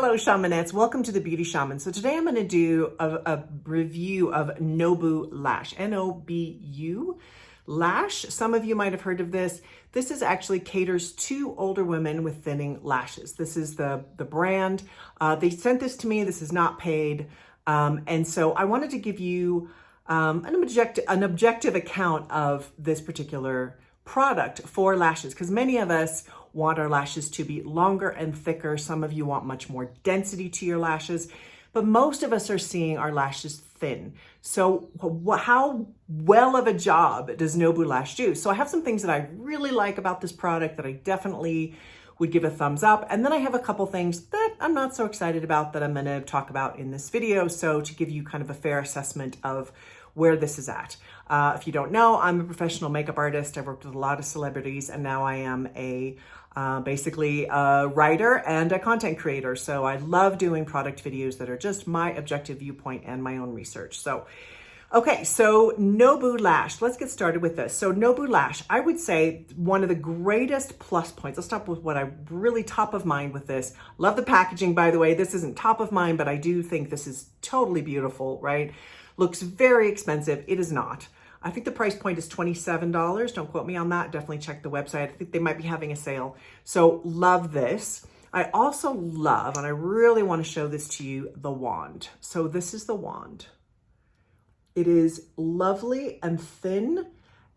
Hello, Shamanettes. Welcome to the Beauty Shaman. So today I'm going to do a review of Noou Lash, N-O-B-U Lash. Some of you might have heard of this. This is actually caters to older women with thinning lashes. This is the brand. They sent this to me. This is not paid. And so I wanted to give you an objective account of this particular product for lashes, because many of us want our lashes to be longer and thicker. Some of you want much more density to your lashes, but most of us are seeing our lashes thin. So how well of a job does Noou Lash do? So I have some things that I really like about this product that I definitely would give a thumbs up. And then I have a couple things that I'm not so excited about that I'm gonna talk about in this video. So to give you kind of a fair assessment of where this is at. If you don't know, I'm a professional makeup artist. I've worked with a lot of celebrities, and now I am basically a writer and a content creator. So I love doing product videos that are just my objective viewpoint and my own research. So, okay, so Noou Lash, let's get started with this. So Noou Lash, I would say one of the greatest plus points. Let's start with what I really top of mind with this. Love the packaging, by the way. This isn't top of mind, but I do think this is totally beautiful, right? Looks very expensive. It is not. I think the price point is $27. Don't quote me on that. Definitely check the website. I think they might be having a sale. So love this. I also love, and I really want to show this to you, the wand. So this is the wand. It is lovely and thin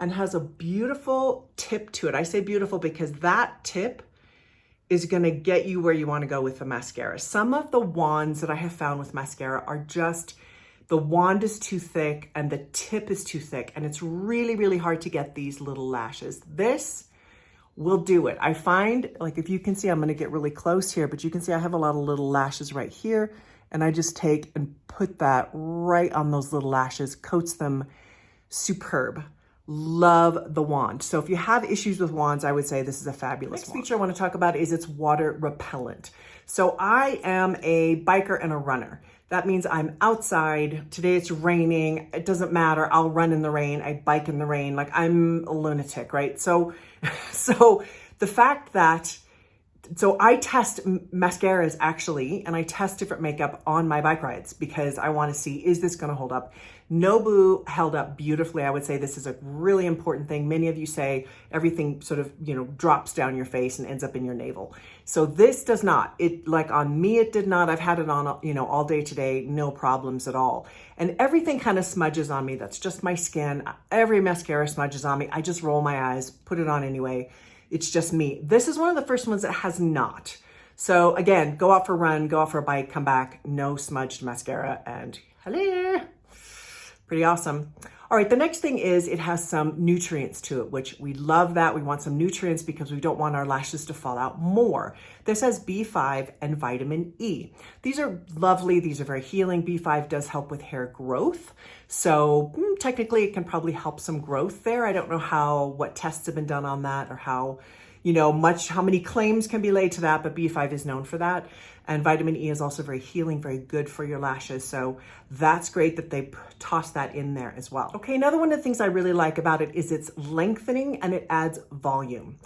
and has a beautiful tip to it. I say beautiful because that tip is going to get you where you want to go with the mascara. Some of the wands that I have found with mascara are just, the wand is too thick and the tip is too thick, and it's really, really hard to get these little lashes. This will do it. I find, like, if you can see, I'm going to get really close here, but you can see I have a lot of little lashes right here, and I just take and put that right on those little lashes, coats them superb. Love the wand. So if you have issues with wands, I would say this is a fabulous wand. Next feature I want to talk about is its water repellent. So I am a biker and a runner. That means I'm outside. Today it's raining. It doesn't matter. I'll run in the rain. I bike in the rain. Like, I'm a lunatic, right? So the fact that, so I test mascaras actually, and I test different makeup on my bike rides because I want to see, is this going to hold up? Noou held up beautifully. I would say this is a really important thing. Many of you say everything sort of, drops down your face and ends up in your navel. So this does not. It, like on me, it did not. I've had it on, all day today, no problems at all. And everything kind of smudges on me. That's just my skin. Every mascara smudges on me. I just roll my eyes, put it on anyway. It's just me. This is one of the first ones that has not. So again, go out for a run, go out for a bike, come back, no smudged mascara, and hello. Pretty awesome. All right, the next thing is it has some nutrients to it, which we love that. We want some nutrients because we don't want our lashes to fall out more. This has B5 and vitamin E. These are lovely. These are very healing. B5 does help with hair growth. So technically it can probably help some growth there. I don't know what tests have been done on that, or how many claims can be laid to that, but B5 is known for that. And vitamin E is also very healing, very good for your lashes. So that's great that they toss that in there as well. Okay, another one of the things I really like about it is it's lengthening and it adds volume.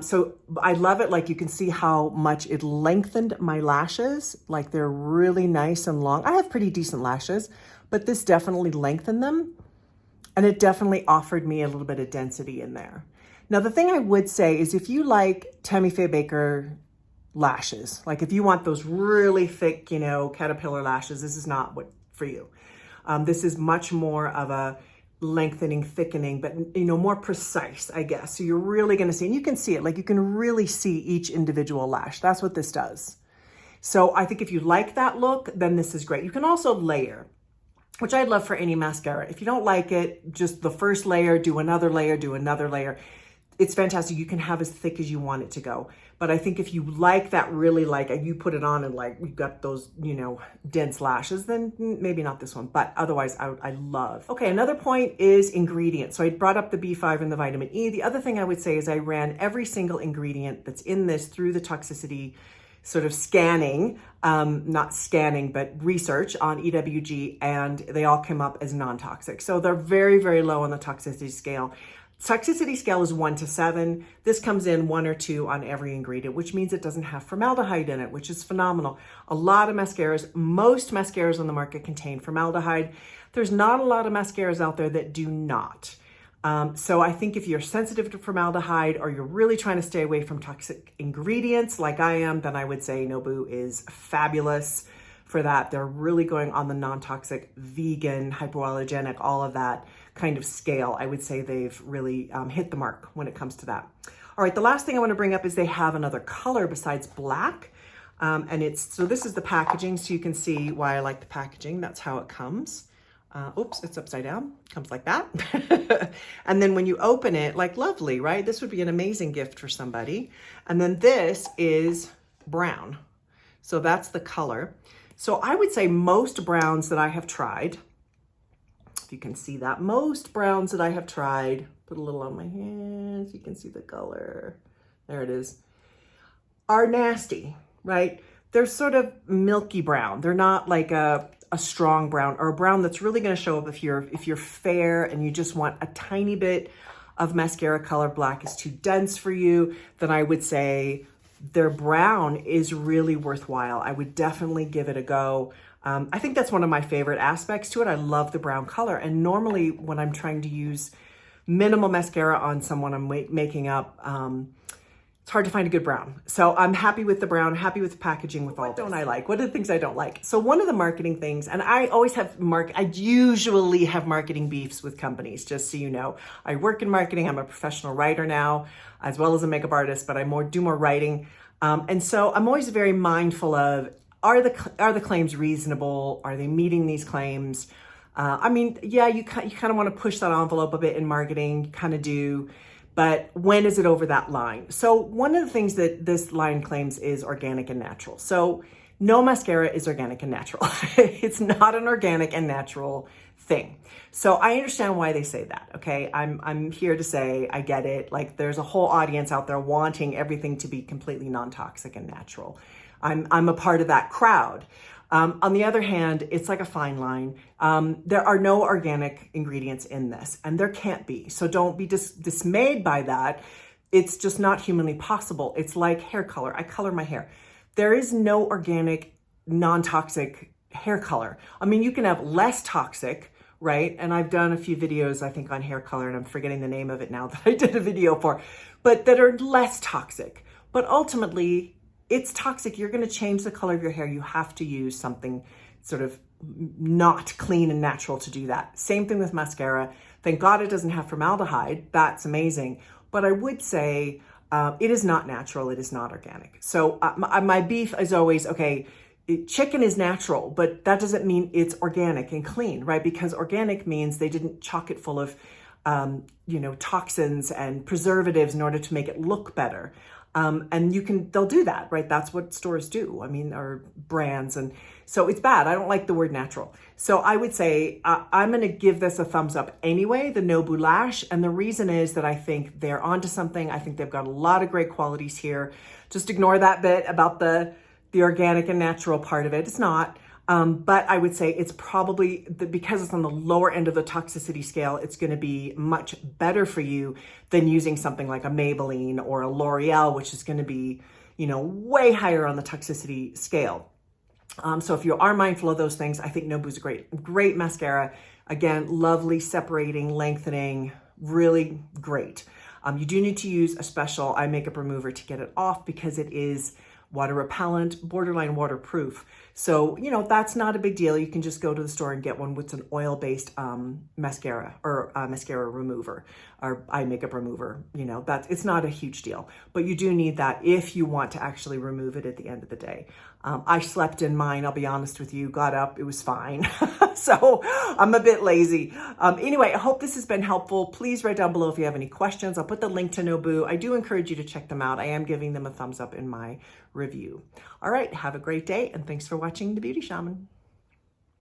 So I love it. Like, you can see how much it lengthened my lashes. Like, they're really nice and long. I have pretty decent lashes, but this definitely lengthened them. And it definitely offered me a little bit of density in there. Now, the thing I would say is if you like Tammy Faye Baker lashes, like if you want those really thick, caterpillar lashes, this is not for you. This is much more of a lengthening, thickening, but more precise, I guess. So you're really going to see, and you can see it, like you can really see each individual lash. That's what this does. So I think if you like that look, then this is great. You can also layer, which I'd love for any mascara. If you don't like it, just the first layer, do another layer, do another layer. It's fantastic. You can have as thick as you want it to go. But I think if you like that, really like, you put it on and like, you've got those, dense lashes, then maybe not this one. But otherwise, I love. Okay, another point is ingredients. So I brought up the B5 and the vitamin E. The other thing I would say is I ran every single ingredient that's in this through the toxicity sort of scanning, not scanning, but research on EWG, and they all came up as non-toxic. So they're very, very low on the toxicity scale. Toxicity scale is 1 to 7. This comes in 1 or 2 on every ingredient, which means it doesn't have formaldehyde in it, which is phenomenal. A lot of mascaras, most mascaras on the market contain formaldehyde. There's not a lot of mascaras out there that do not. So I think if you're sensitive to formaldehyde or you're really trying to stay away from toxic ingredients like I am, then I would say Noou is fabulous for that. They're really going on the non-toxic, vegan, hypoallergenic, all of that kind of scale. I would say they've really hit the mark when it comes to that. All right, the last thing I want to bring up is they have another color besides black. So this is the packaging, so you can see why I like the packaging. That's how it comes. Oops, it's upside down. Comes like that. And then when you open it, like lovely, right? This would be an amazing gift for somebody. And then this is brown. So that's the color. So I would say most browns that I have tried, if you can see that, most browns that I have tried, put a little on my hands, you can see the color. There it is. Are nasty, right? They're sort of milky brown. They're not like a strong brown, or a brown that's really going to show up if you're fair and you just want a tiny bit of mascara color. Black is too dense for you. Then I would say their brown is really worthwhile. I would definitely give it a go. I think that's one of my favorite aspects to it. I love the brown color. And normally when I'm trying to use minimal mascara on someone I'm making up, it's hard to find a good brown. So I'm happy with the brown, happy with the packaging, with all this. What don't I like? What are the things I don't like? So one of the marketing things, and I usually have marketing beefs with companies, just so you know. I work in marketing. I'm a professional writer now, as well as a makeup artist, but I do more writing. And so I'm always very mindful of, are the claims reasonable? Are they meeting these claims? I mean, yeah, you kind of want to push that envelope a bit in marketing, you kind of do. But when is it over that line? So one of the things that this line claims is organic and natural. So no mascara is organic and natural. It's not an organic and natural thing. So I understand why they say that, okay? I'm here to say I get it. Like there's a whole audience out there wanting everything to be completely non-toxic and natural. I'm a part of that crowd. On the other hand, it's like a fine line. There are no organic ingredients in this, and there can't be. So don't be dismayed by that. It's just not humanly possible. It's like hair color. I color my hair. There is no organic, non-toxic hair color. I mean, you can have less toxic, right? And I've done a few videos, I think, on hair color, and I'm forgetting the name of it now that I did a video for, but that are less toxic. But ultimately, it's toxic. You're going to change the color of your hair. You have to use something sort of not clean and natural to do that. Same thing with mascara. Thank God it doesn't have formaldehyde. That's amazing. But I would say it is not natural. It is not organic. So my beef is always, okay, chicken is natural, but that doesn't mean it's organic and clean, right? Because organic means they didn't chock it full of, toxins and preservatives in order to make it look better. And they'll do that, right? That's what stores do. I mean, or brands. And so it's bad. I don't like the word natural. So I would say, I'm going to give this a thumbs up anyway, the Noou Lash. And the reason is that I think they're onto something. I think they've got a lot of great qualities here. Just ignore that bit about the organic and natural part of it. It's not. But I would say it's probably, because it's on the lower end of the toxicity scale, it's going to be much better for you than using something like a Maybelline or a L'Oreal, which is going to be, way higher on the toxicity scale. So if you are mindful of those things, I think Noou's a great mascara. Again, lovely, separating, lengthening, really great. You do need to use a special eye makeup remover to get it off because it is water repellent, borderline waterproof. So, that's not a big deal. You can just go to the store and get one with an oil-based mascara or mascara remover or eye makeup remover. It's not a huge deal, but you do need that if you want to actually remove it at the end of the day. I slept in mine, I'll be honest with you, got up, it was fine. So I'm a bit lazy. Anyway, I hope this has been helpful. Please write down below if you have any questions. I'll put the link to Noou. I do encourage you to check them out. I am giving them a thumbs up in my review. All right, have a great day, and thanks for watching The Beauty Shaman.